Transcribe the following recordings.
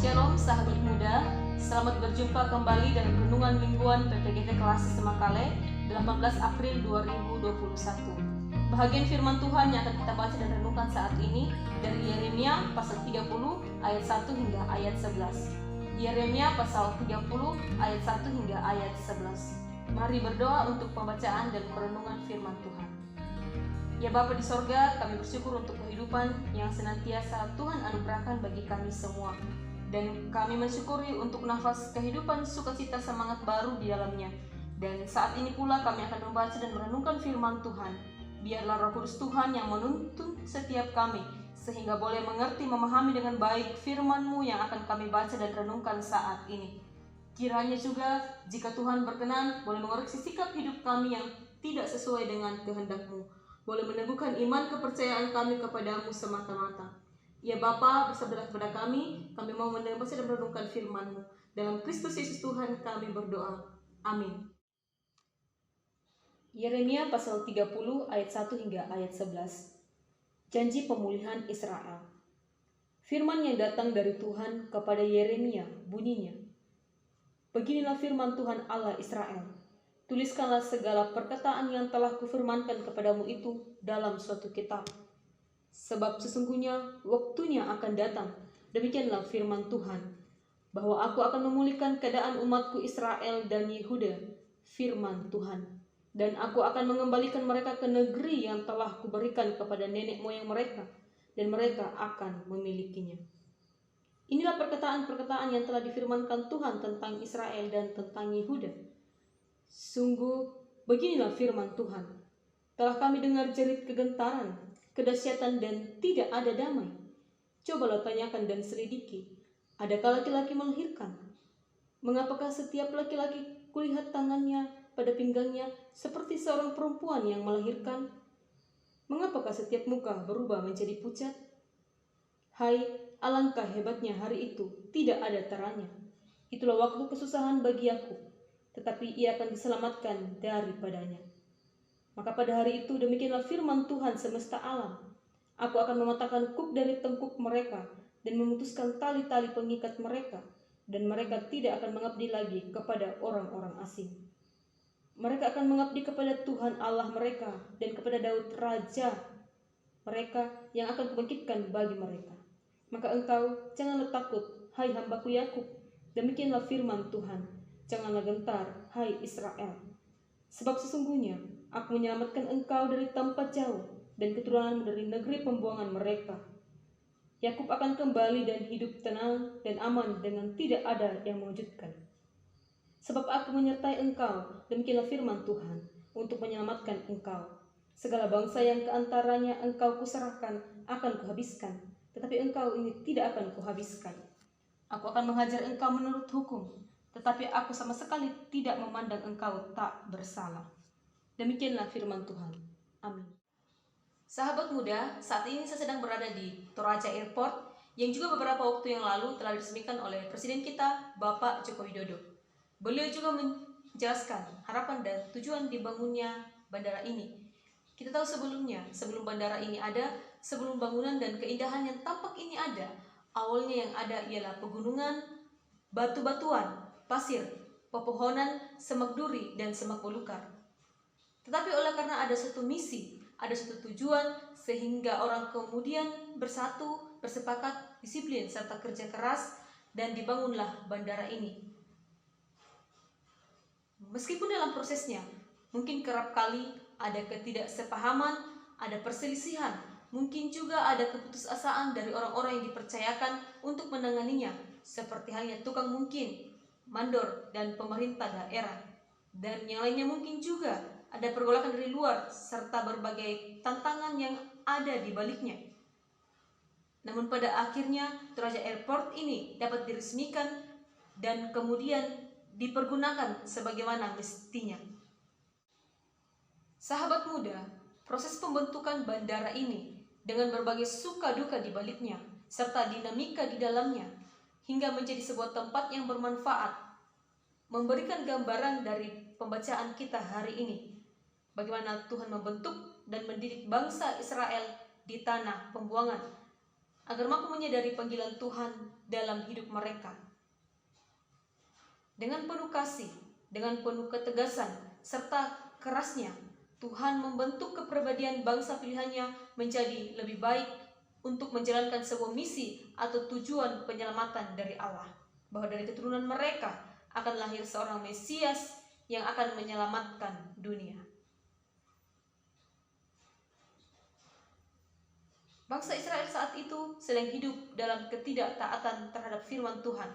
Shalom sahabat muda, selamat berjumpa kembali dalam renungan mingguan PPGT Kelasi Semakale 18 April 2021. Bahagian firman Tuhan yang akan kita baca dan renungkan saat ini dari Yeremia pasal 30 ayat 1 hingga ayat 11. Yeremia pasal 30 ayat 1 hingga ayat 11. Mari berdoa untuk pembacaan dan perenungan firman Tuhan. Ya Bapa di sorga, kami bersyukur untuk kehidupan yang senantiasa Tuhan anugerahkan bagi kami semua. Dan kami mensyukuri untuk nafas kehidupan, sukacita, semangat baru di dalamnya. Dan saat ini pula kami akan membaca dan merenungkan firman Tuhan. Biarlah Roh Kudus Tuhan yang menuntun setiap kami, sehingga boleh mengerti, memahami dengan baik firman-Mu yang akan kami baca dan renungkan saat ini. Kiranya juga jika Tuhan berkenan, boleh mengoreksi sikap hidup kami yang tidak sesuai dengan kehendak-Mu. Boleh meneguhkan iman kepercayaan kami kepadamu semata-mata. Ya Bapa, bersabdalah kepada kami mau membaca dan merenungkan firman-Mu. Dalam Kristus Yesus Tuhan kami berdoa. Amin. Yeremia pasal 30 ayat 1 hingga ayat 11. Janji pemulihan Israel. Firman yang datang dari Tuhan kepada Yeremia bunyinya, beginilah firman Tuhan Allah Israel. Tuliskanlah segala perkataan yang telah kufirmankan kepadamu itu dalam suatu kitab. Sebab sesungguhnya waktunya akan datang, demikianlah firman Tuhan, bahwa aku akan memulihkan keadaan umatku Israel dan Yehuda, firman Tuhan. Dan aku akan mengembalikan mereka ke negeri yang telah kuberikan kepada nenek moyang mereka, dan mereka akan memilikinya. Inilah perkataan-perkataan yang telah difirmankan Tuhan tentang Israel dan tentang Yehuda. Sungguh, beginilah firman Tuhan, telah kami dengar jerit kegentaran, kedahsyatan dan tidak ada damai. Cobalah tanyakan dan selidiki, adakah laki-laki melahirkan? Mengapakah setiap laki-laki kulihat tangannya pada pinggangnya seperti seorang perempuan yang melahirkan? Mengapakah setiap muka berubah menjadi pucat? Hai, alangkah hebatnya hari itu, tidak ada teranya. Itulah waktu kesusahan bagi aku, tetapi ia akan diselamatkan daripadanya. Maka pada hari itu demikianlah firman Tuhan semesta alam. Aku akan mematahkan kuk dari tengkuk mereka dan memutuskan tali-tali pengikat mereka, dan mereka tidak akan mengabdi lagi kepada orang-orang asing. Mereka akan mengabdi kepada Tuhan Allah mereka dan kepada Daud Raja mereka yang akan kubangkitkan bagi mereka. Maka engkau janganlah takut, hai hambaku Yakub, demikianlah firman Tuhan. Janganlah gentar, hai Israel. Sebab sesungguhnya aku menyelamatkan engkau dari tempat jauh dan keturunanmu dari negeri pembuangan mereka. Yakub akan kembali dan hidup tenang dan aman dengan tidak ada yang mengejutkan. Sebab aku menyertai engkau, demikianlah firman Tuhan, untuk menyelamatkan engkau. Segala bangsa yang keantaranya engkau kuserahkan akan kuhabiskan, tetapi engkau ini tidak akan kuhabiskan. Aku akan menghajar engkau menurut hukum, tetapi aku sama sekali tidak memandang engkau tak bersalah. Demikianlah firman Tuhan. Amin. Sahabat muda, saat ini saya sedang berada di Toraja Airport yang juga beberapa waktu yang lalu telah diresmikan oleh Presiden kita, Bapak Joko Widodo. Beliau juga menjelaskan harapan dan tujuan dibangunnya bandara ini. Kita tahu sebelum bandara ini ada, sebelum bangunan dan keindahan yang tampak ini ada, awalnya yang ada ialah pegunungan, batu-batuan, pasir, pepohonan, semak duri, dan semak belukar. Tetapi oleh karena ada suatu misi, ada suatu tujuan, sehingga orang kemudian bersatu, bersepakat, disiplin, serta kerja keras, dan dibangunlah bandara ini. Meskipun dalam prosesnya, mungkin kerap kali ada ketidaksepahaman, ada perselisihan, mungkin juga ada keputusasaan dari orang-orang yang dipercayakan untuk menanganinya, seperti halnya tukang mungkin, mandor, dan pemerintah daerah. Dan yang lainnya mungkin juga ada pergolakan dari luar, serta berbagai tantangan yang ada di baliknya. Namun pada akhirnya Toraja Airport ini dapat diresmikan dan kemudian dipergunakan sebagaimana mestinya. Sahabat muda, proses pembentukan bandara ini dengan berbagai suka duka di baliknya, serta dinamika di dalamnya, hingga menjadi sebuah tempat yang bermanfaat, memberikan gambaran dari pembacaan kita hari ini, bagaimana Tuhan membentuk dan mendidik bangsa Israel di tanah pembuangan, agar mampu menyadari panggilan Tuhan dalam hidup mereka. Dengan penuh kasih, dengan penuh ketegasan, serta kerasnya, Tuhan membentuk kepribadian bangsa pilihannya menjadi lebih baik untuk menjalankan sebuah misi atau tujuan penyelamatan dari Allah. Bahwa dari keturunan mereka akan lahir seorang Mesias yang akan menyelamatkan dunia. Bangsa Israel saat itu sedang hidup dalam ketidaktaatan terhadap firman Tuhan.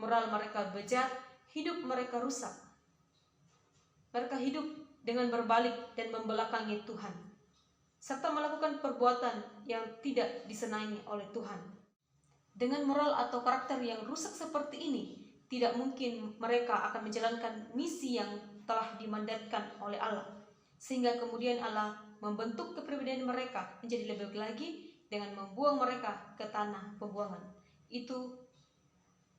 Moral mereka bejat, hidup mereka rusak. Mereka hidup dengan berbalik dan membelakangi Tuhan, serta melakukan perbuatan yang tidak disenangi oleh Tuhan. Dengan moral atau karakter yang rusak seperti ini, tidak mungkin mereka akan menjalankan misi yang telah dimandatkan oleh Allah. Sehingga kemudian Allah membentuk kepribadian mereka menjadi lebih baik lagi dengan membuang mereka ke tanah pembuangan. Itu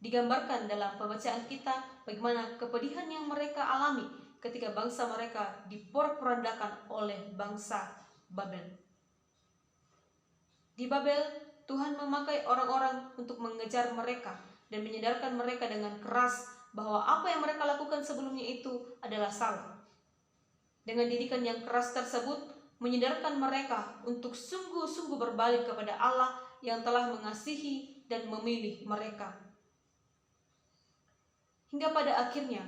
digambarkan dalam pembacaan kita bagaimana kepedihan yang mereka alami ketika bangsa mereka diporak-porandakan oleh bangsa Babel. Di Babel, Tuhan memakai orang-orang untuk mengejar mereka dan menyadarkan mereka dengan keras bahwa apa yang mereka lakukan sebelumnya itu adalah salah. Dengan didikan yang keras tersebut, menyadarkan mereka untuk sungguh-sungguh berbalik kepada Allah yang telah mengasihi dan memilih mereka. Hingga pada akhirnya,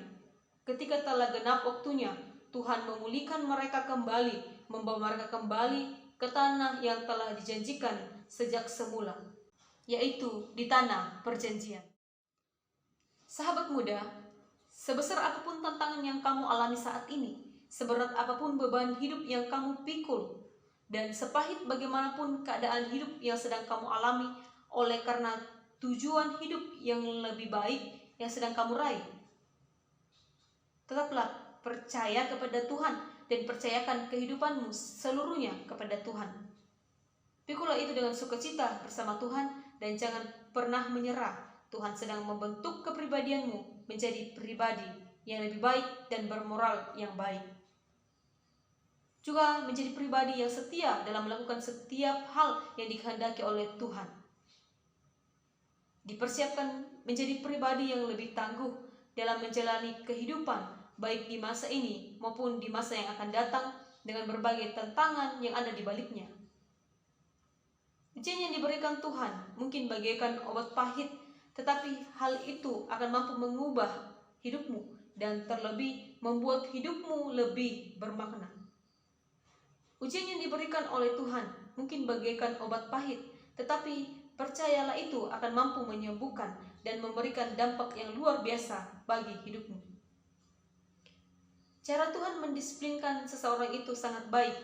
ketika telah genap waktunya, Tuhan memulihkan mereka kembali, membawa mereka kembali ke tanah yang telah dijanjikan sejak semula, yaitu di tanah perjanjian. Sahabat muda, sebesar apapun tantangan yang kamu alami saat ini, seberat apapun beban hidup yang kamu pikul, dan sepahit bagaimanapun keadaan hidup yang sedang kamu alami oleh karena tujuan hidup yang lebih baik yang sedang kamu raih, tetaplah percaya kepada Tuhan dan percayakan kehidupanmu seluruhnya kepada Tuhan. Pikulah itu dengan sukacita bersama Tuhan dan jangan pernah menyerah. Tuhan sedang membentuk kepribadianmu menjadi pribadi yang lebih baik dan bermoral yang baik. Juga menjadi pribadi yang setia dalam melakukan setiap hal yang dikehendaki oleh Tuhan. Dipersiapkan menjadi pribadi yang lebih tangguh dalam menjalani kehidupan, baik di masa ini maupun di masa yang akan datang dengan berbagai tantangan yang ada di baliknya. Ujian yang diberikan Tuhan mungkin bagaikan obat pahit, tetapi hal itu akan mampu mengubah hidupmu dan terlebih membuat hidupmu lebih bermakna. Ujian yang diberikan oleh Tuhan mungkin bagaikan obat pahit, tetapi percayalah itu akan mampu menyembuhkan dan memberikan dampak yang luar biasa bagi hidupmu. Cara Tuhan mendisiplinkan seseorang itu sangat baik.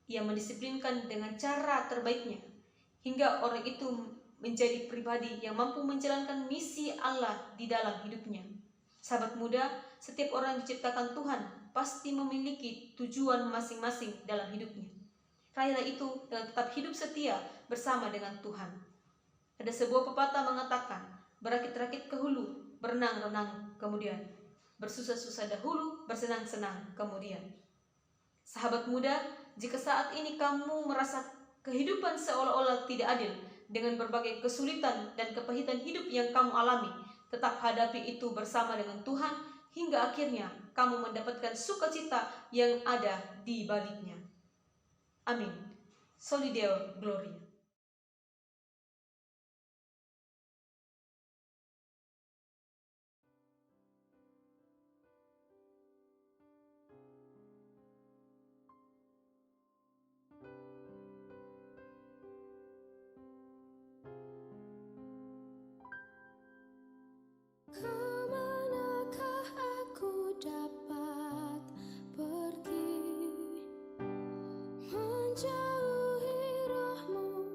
Ia mendisiplinkan dengan cara terbaiknya, hingga orang itu menjadi pribadi yang mampu menjalankan misi Allah di dalam hidupnya. Sahabat muda, setiap orang yang diciptakan Tuhan pasti memiliki tujuan masing-masing dalam hidupnya. Raihlah itu dengan tetap hidup setia bersama dengan Tuhan. Ada sebuah pepatah mengatakan, berakit-rakit ke hulu, berenang-renang kemudian, bersusah-susah dahulu, bersenang-senang kemudian. Sahabat muda, jika saat ini kamu merasa kehidupan seolah-olah tidak adil dengan berbagai kesulitan dan kepahitan hidup yang kamu alami, tetap hadapi itu bersama dengan Tuhan hingga akhirnya kamu mendapatkan sukacita yang ada di baliknya. Amin. Soli Deo Gloria. Kemanakah aku dapat pergi, menjauhi rohmu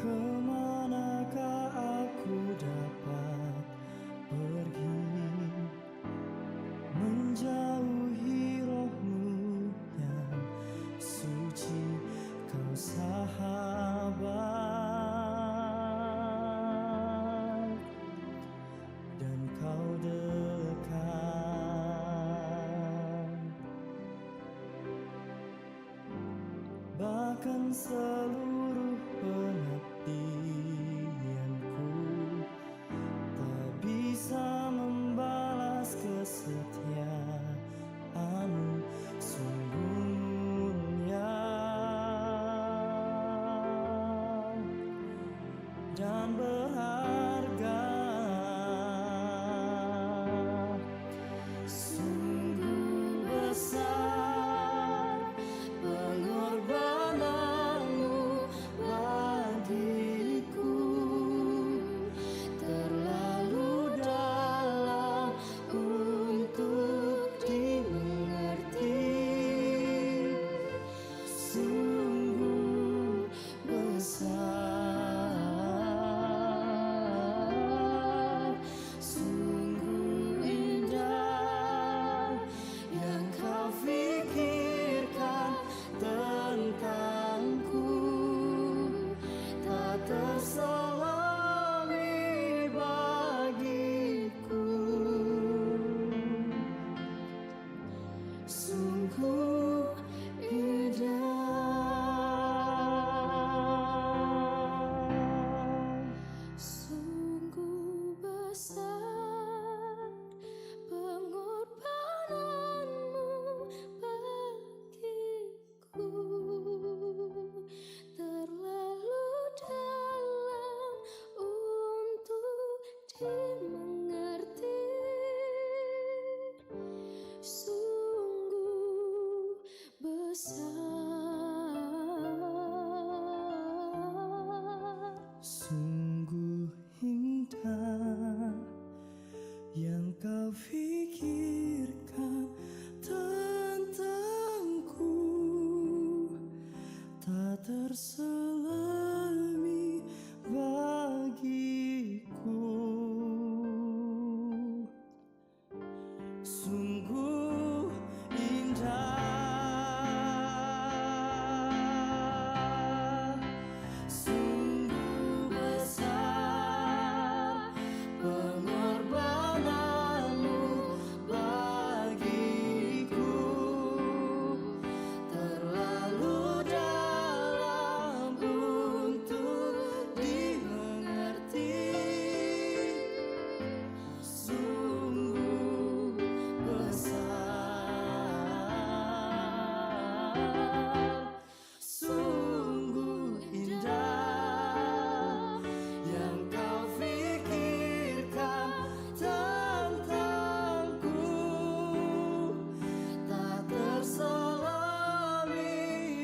Kemanakah aku dapat pergi, menjauhi roh-Mu yang suci, Kau sahabat dan Kau dekat. Bahkan seluruh pengabdianku tak bisa membalas kesetiaan-Mu, sungguh mulia dan berharga. Sungguh besar pengorbanan-Mu bagiku, terlalu dalam untuk dimengerti. Sungguh besar, sungguh indah yang Kau fikirkan tentangku, tak terselami bagiku. Sungguh indah. Sungguh besar pengorbanan-Mu bagiku, terlalu dalam untuk dimengerti. Sungguh besar. Sungguh indah yang Kau fikirkan tentangku, tak terselami bagiku. Sungguh indah, sungguh besar pengorbanan-Mu bagiku, terlalu dalam untuk dimengerti. Sungguh besar, sungguh indah yang Kau fikirkan tentangku, tak terselami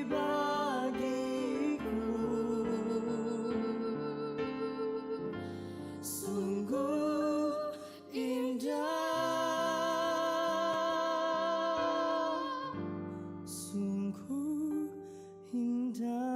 bagiku. Sungguh indah, sungguh indah.